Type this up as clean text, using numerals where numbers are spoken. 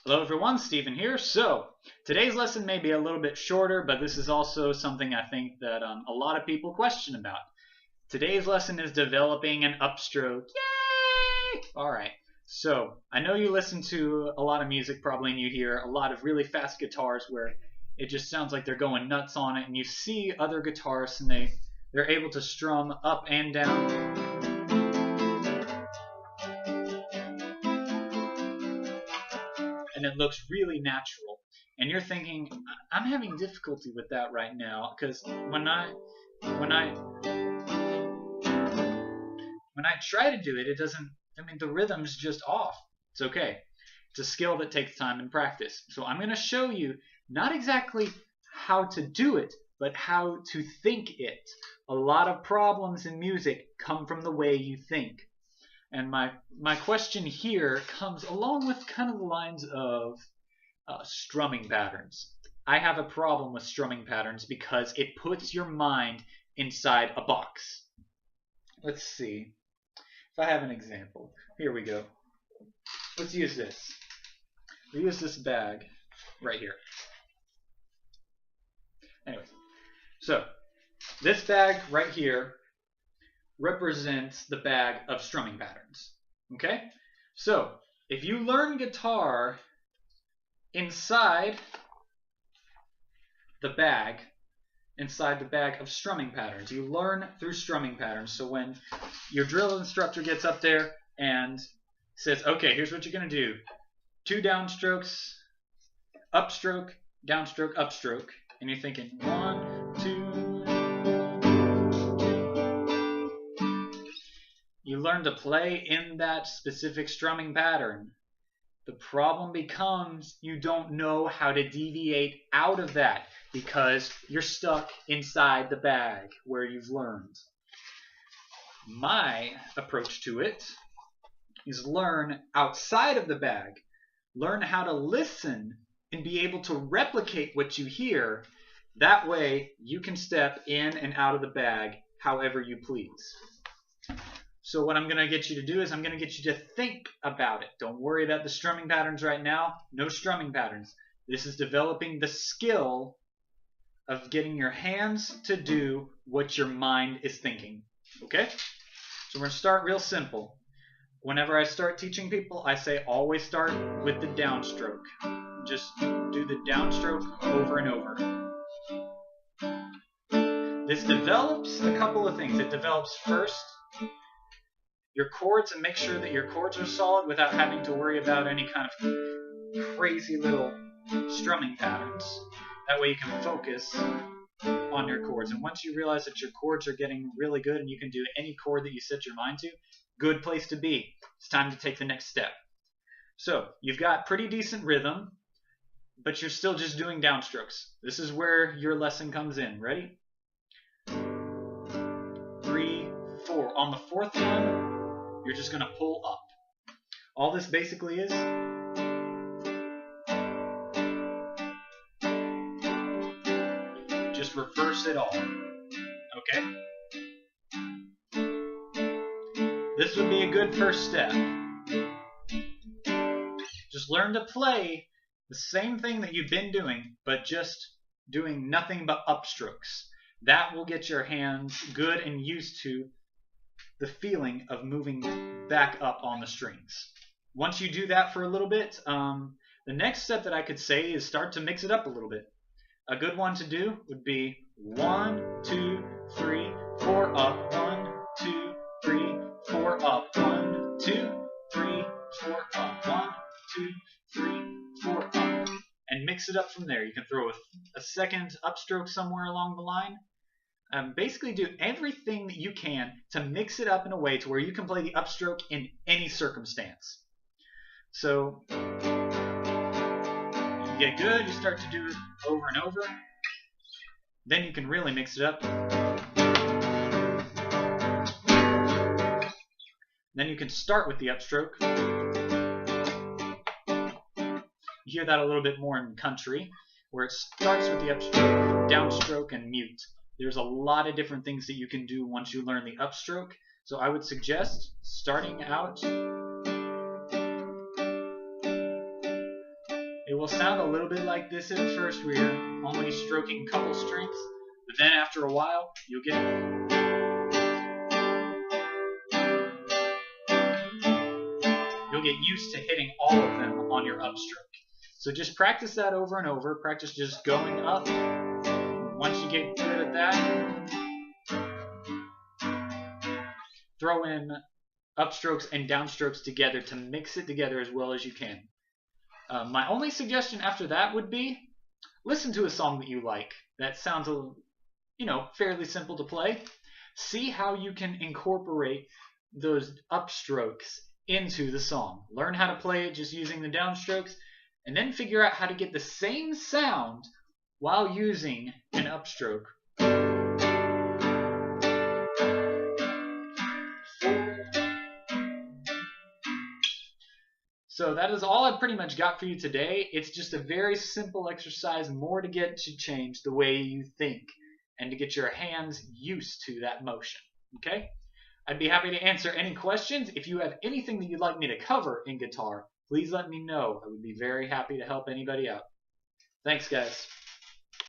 Hello everyone, Stephen here. So, today's lesson may be a little bit shorter, but this is also something I think that a lot of people question about. Today's lesson is developing an upstroke. Yay! Alright, so I know you listen to a lot of music probably and you hear a lot of really fast guitars where it just sounds like they're going nuts on it, and you see other guitarists and they're able to strum up and down. And it looks really natural. And you're thinking, I'm having difficulty with that right now because when I try to do it, it doesn't. I mean, the rhythm's just off. It's okay. It's a skill that takes time and practice. So I'm going to show you not exactly how to do it, but how to think it. A lot of problems in music come from the way you think. And my question here comes along with kind of the lines of strumming patterns. I have a problem with strumming patterns because it puts your mind inside a box. Let's see if I have an example. Here we go. Let's use this. We use this bag right here. Anyways, so this bag right here represents the bag of strumming patterns. Okay? So, if you learn guitar inside the bag of strumming patterns, you learn through strumming patterns. So when your drill instructor gets up there and says, okay, here's what you're going to do. 2 downstrokes, upstroke, downstroke, upstroke. And you're thinking, 1, 2. You learn to play in that specific strumming pattern. The problem becomes you don't know how to deviate out of that because you're stuck inside the bag where you've learned. My approach to it is learn outside of the bag. Learn how to listen and be able to replicate what you hear. That way you can step in and out of the bag however you please. So what I'm going to get you to do is I'm going to get you to think about it. Don't worry about the strumming patterns right now. No strumming patterns. This is developing the skill of getting your hands to do what your mind is thinking. Okay? So we're going to start real simple. Whenever I start teaching people, I say always start with the downstroke. Just do the downstroke over and over. This develops a couple of things. It develops first your chords, and make sure that your chords are solid without having to worry about any kind of crazy little strumming patterns. That way you can focus on your chords. And once you realize that your chords are getting really good and you can do any chord that you set your mind to, good place to be. It's time to take the next step. So you've got pretty decent rhythm, but you're still just doing downstrokes. This is where your lesson comes in. Ready? 3, 4. On the 4th one, you're just going to pull up. All this basically is just reverse it all. Okay? This would be a good first step. Just learn to play the same thing that you've been doing, but just doing nothing but upstrokes. That will get your hands good and used to the feeling of moving back up on the strings. Once you do that for a little bit, the next step that I could say is start to mix it up a little bit. A good one to do would be 1, 2, 3, 4 up, 1, 2, 3, 4 up, 1, 2, 3, 4 up, 1, 2, 3, 4 up, and mix it up from there. You can throw a second upstroke somewhere along the line. Basically do everything that you can to mix it up in a way to where you can play the upstroke in any circumstance. So you get good, you start to do it over and over. Then you can really mix it up. Then you can start with the upstroke. You hear that a little bit more in country, where it starts with the upstroke, downstroke, and mute. There's a lot of different things that you can do once you learn the upstroke. So I would suggest starting out will sound a little bit like this at first, where you're only stroking a couple strings, but then after a while, you'll get used to hitting all of them on your upstroke. So just practice that over and over. Practice just going up. Once you get good at that, throw in upstrokes and downstrokes together to mix it together as well as you can. My only suggestion after that would be listen to a song that you like that sounds fairly simple to play. See how you can incorporate those upstrokes into the song. Learn how to play it just using the downstrokes, and then figure out how to get the same sound while using an upstroke. So that is all I've pretty much got for you today. It's just a very simple exercise, more to get to change the way you think and to get your hands used to that motion. Okay? I'd be happy to answer any questions. If you have anything that you'd like me to cover in guitar, please let me know. I would be very happy to help anybody out. Thanks, guys.